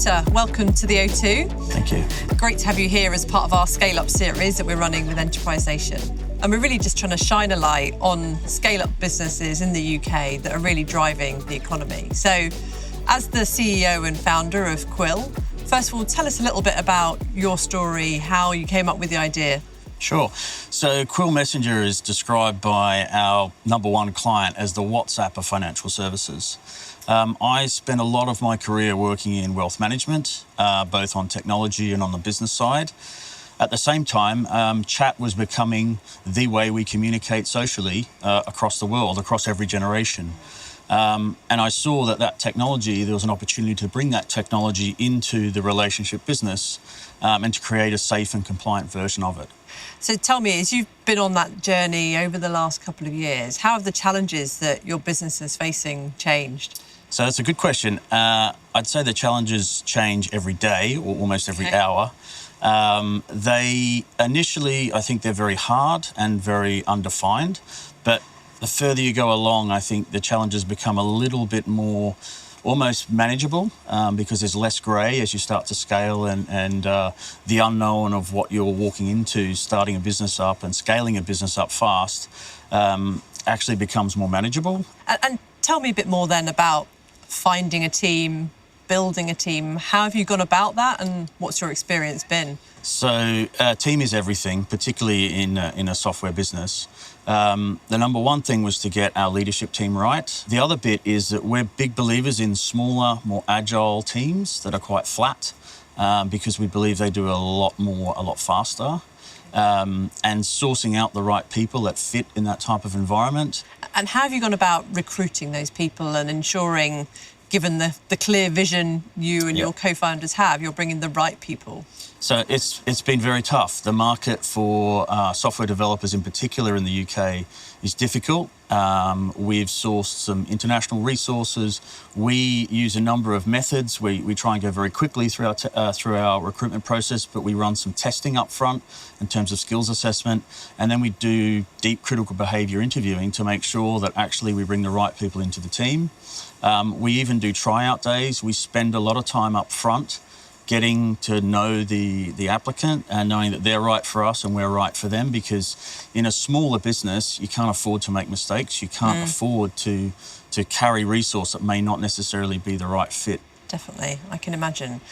Peter, welcome to the O2. Thank you. Great to have you here as part of our Scale Up series that we're running with Enterprise Nation. And we're really just trying to shine a light on scale-up businesses in the UK that are really driving the economy. So, as the CEO and founder of Quill, first of all, tell us a little bit about your story, how you came up with the idea. Sure. So Quill Messenger is described by our number one client as the WhatsApp of financial services. I spent a lot of my career working in wealth management, both on technology and on the business side. At the same time, chat was becoming the way we communicate socially across the world, across every generation. And I saw that technology, there was an opportunity to bring that technology into the relationship business and to create a safe and compliant version of it. So tell me, as you've been on that journey over the last couple of years, how have the challenges that your business is facing changed? So that's a good question. I'd say the challenges change every day or almost every hour. They initially, I think they're very hard and very undefined, but the further you go along, I think the challenges become a little bit more almost manageable because there's less grey as you start to scale and the unknown of what you're walking into, starting a business up and scaling a business up fast, actually becomes more manageable. And tell me a bit more then about finding a team, building a team. How have you gone about that and what's your experience been? So team is everything, particularly in a software business. The number one thing was to get our leadership team right. The other bit is that we're big believers in smaller, more agile teams that are quite flat because we believe they do a lot more, a lot faster. And sourcing out the right people that fit in that type of environment. And how have you gone about recruiting those people and ensuring, given the clear vision you and your co-founders have, you're bringing the right people? So it's been very tough. The market for software developers in particular in the UK is difficult. We've sourced some international resources. We use a number of methods. We try and go very quickly through our recruitment process, but we run some testing up front in terms of skills assessment. And then we do deep critical behaviour interviewing to make sure that actually we bring the right people into the team. We even do tryout days. We spend a lot of time up front getting to know the applicant and knowing that they're right for us and we're right for them, because in a smaller business, you can't afford to make mistakes. You can't afford to carry resource that may not necessarily be the right fit. Definitely, I can imagine.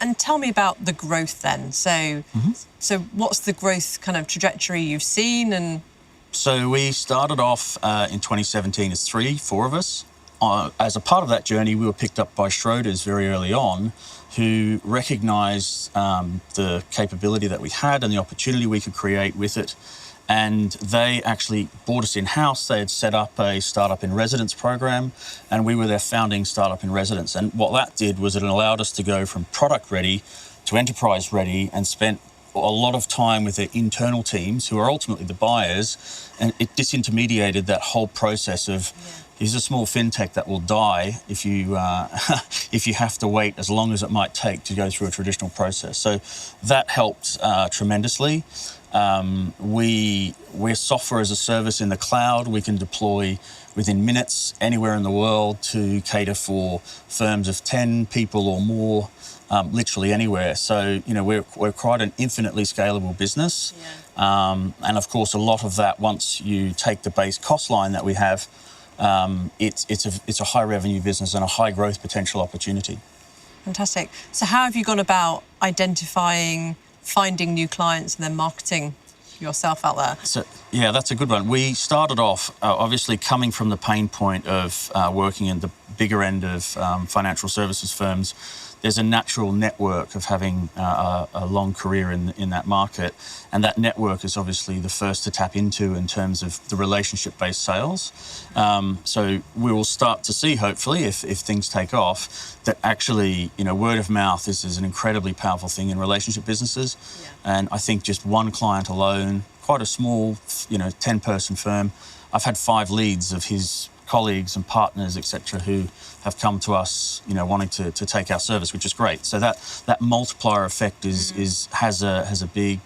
And tell me about the growth then. So what's the growth kind of trajectory you've seen? And so we started off in 2017 as 4 of us. As a part of that journey, we were picked up by Schroders very early on, who recognised the capability that we had and the opportunity we could create with it. And they actually brought us in-house. They had set up a Startup in Residence program, and we were their founding Startup in Residence. And what that did was it allowed us to go from product ready to enterprise ready and spent a lot of time with their internal teams, who are ultimately the buyers, and it disintermediated that whole process of here's a small fintech that will die if you if you have to wait as long as it might take to go through a traditional process. So that helped tremendously. We're software as a service in the cloud. We can deploy within minutes anywhere in the world to cater for firms of 10 people or more, literally anywhere. So, you know, we're quite an infinitely scalable business. And of course, a lot of that, once you take the base cost line that we have, it's a high revenue business and a high growth potential opportunity. Fantastic. So how have you gone about identifying, finding new clients and then marketing yourself out there? So, yeah, that's a good one. We started off, obviously, coming from the pain point of working in the bigger end of financial services firms. There's a natural network of having a long career in that market, and that network is obviously the first to tap into in terms of the relationship-based sales. So we will start to see, hopefully, if things take off, that actually, you know, word of mouth is an incredibly powerful thing in relationship businesses. And I think just one client alone, quite a small, 10-person firm, I've had 5 leads of his colleagues and partners, etc., who have come to us, wanting to take our service, which is great. So that multiplier effect has a big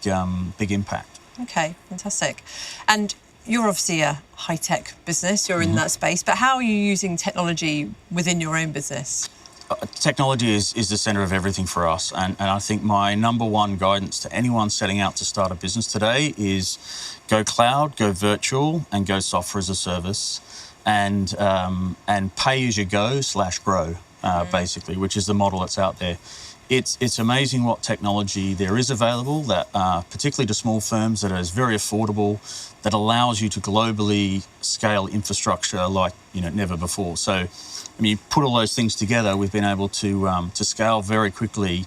impact. Okay, fantastic. And you're obviously a high-tech business. You're in that space, but how are you using technology within your own business? technology is the center of everything for us. And I think my number one guidance to anyone setting out to start a business today is go cloud, go virtual, and go software as a service, and pay as you go /grow, basically, which is the model that's out there. It's amazing what technology there is available, that particularly to small firms, that is very affordable, that allows you to globally scale infrastructure like never before. So, I mean, you put all those things together, we've been able to scale very quickly.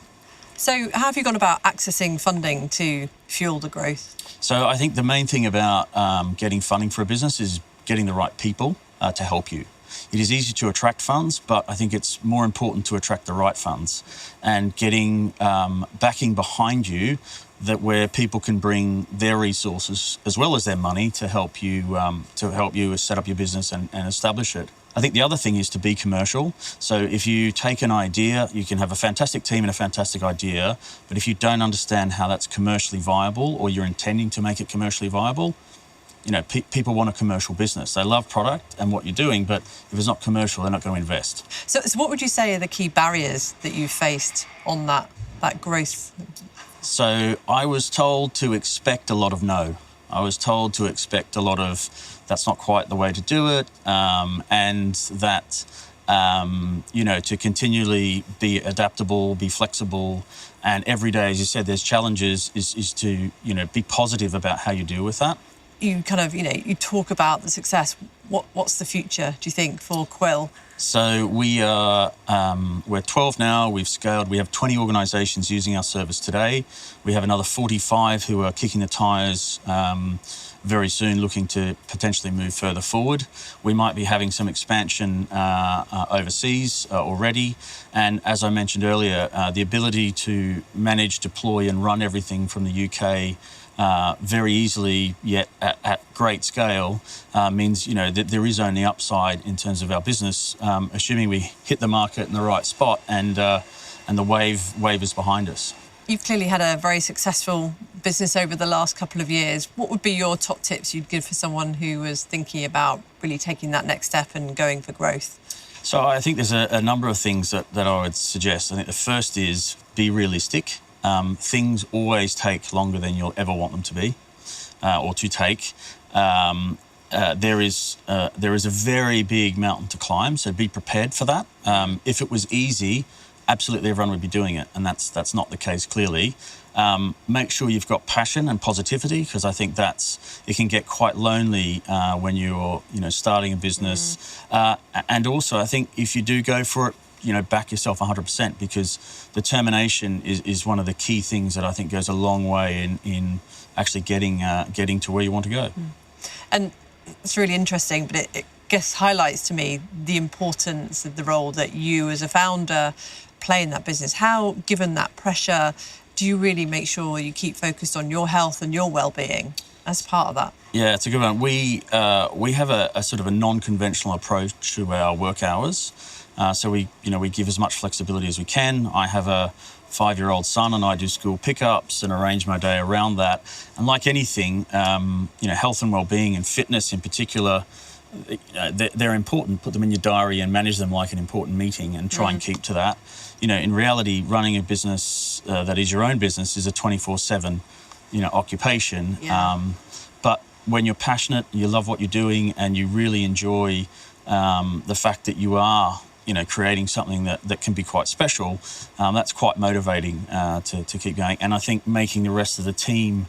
So how have you gone about accessing funding to fuel the growth? So I think the main thing about getting funding for a business is getting the right people to help you. It is easy to attract funds, but I think it's more important to attract the right funds and getting backing behind you, that where people can bring their resources as well as their money to help you set up your business and establish it. I think the other thing is to be commercial. So if you take an idea, you can have a fantastic team and a fantastic idea, but if you don't understand how that's commercially viable, or you're intending to make it commercially viable, people want a commercial business. They love product and what you're doing, but if it's not commercial, they're not going to invest. So what would you say are the key barriers that you faced on that growth? So I was told to expect a lot of no. I was told to expect a lot of, that's not quite the way to do it, and that, to continually be adaptable, be flexible, and every day, as you said, there's challenges, is to, be positive about how you deal with that. You kind of, you talk about the success. What's the future, do you think, for Quill? So we're 12 now, we've scaled, we have 20 organisations using our service today. We have another 45 who are kicking the tyres very soon, looking to potentially move further forward. We might be having some expansion overseas already. And as I mentioned earlier, the ability to manage, deploy and run everything from the UK very easily, yet at great scale, means that there is only upside in terms of our business, assuming we hit the market in the right spot and the wave is behind us. You've clearly had a very successful business over the last couple of years. What would be your top tips you'd give for someone who was thinking about really taking that next step and going for growth? So I think there's a number of things that I would suggest. I think the first is be realistic. Things always take longer than you'll ever want them to be, or to take. There is a very big mountain to climb, so be prepared for that. If it was easy, absolutely everyone would be doing it, and that's not the case clearly. Make sure you've got passion and positivity, because I think it can get quite lonely when you're starting a business. And also, I think if you do go for it, back yourself 100%, because determination is one of the key things that I think goes a long way in actually getting to where you want to go. And it's really interesting, but it guess highlights to me the importance of the role that you as a founder play in that business. How, given that pressure, do you really make sure you keep focused on your health and your well-being as part of that? Yeah, it's a good one. We have a sort of a non-conventional approach to our work hours. So we give as much flexibility as we can. I have a 5-year-old son, and I do school pickups and arrange my day around that. And like anything, health and well-being and fitness in particular, they're important. Put them in your diary and manage them like an important meeting, and try and keep to that. In reality, running a business that is your own business is a 24/7, occupation. Yeah. But when you're passionate, you love what you're doing, and you really enjoy the fact that you are creating something that can be quite special, that's quite motivating to keep going. And I think making the rest of the team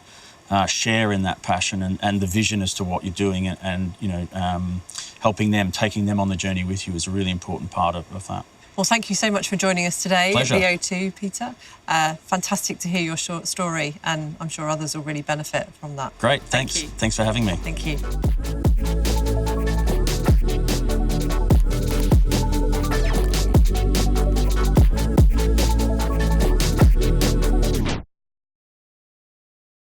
share in that passion and the vision as to what you're doing, and helping them, taking them on the journey with you, is a really important part of that. Well, thank you so much for joining us today Pleasure. at the O2, Peter. Fantastic to hear your short story, and I'm sure others will really benefit from that. Great, thanks. Thank you. Thanks for having me. Thank you.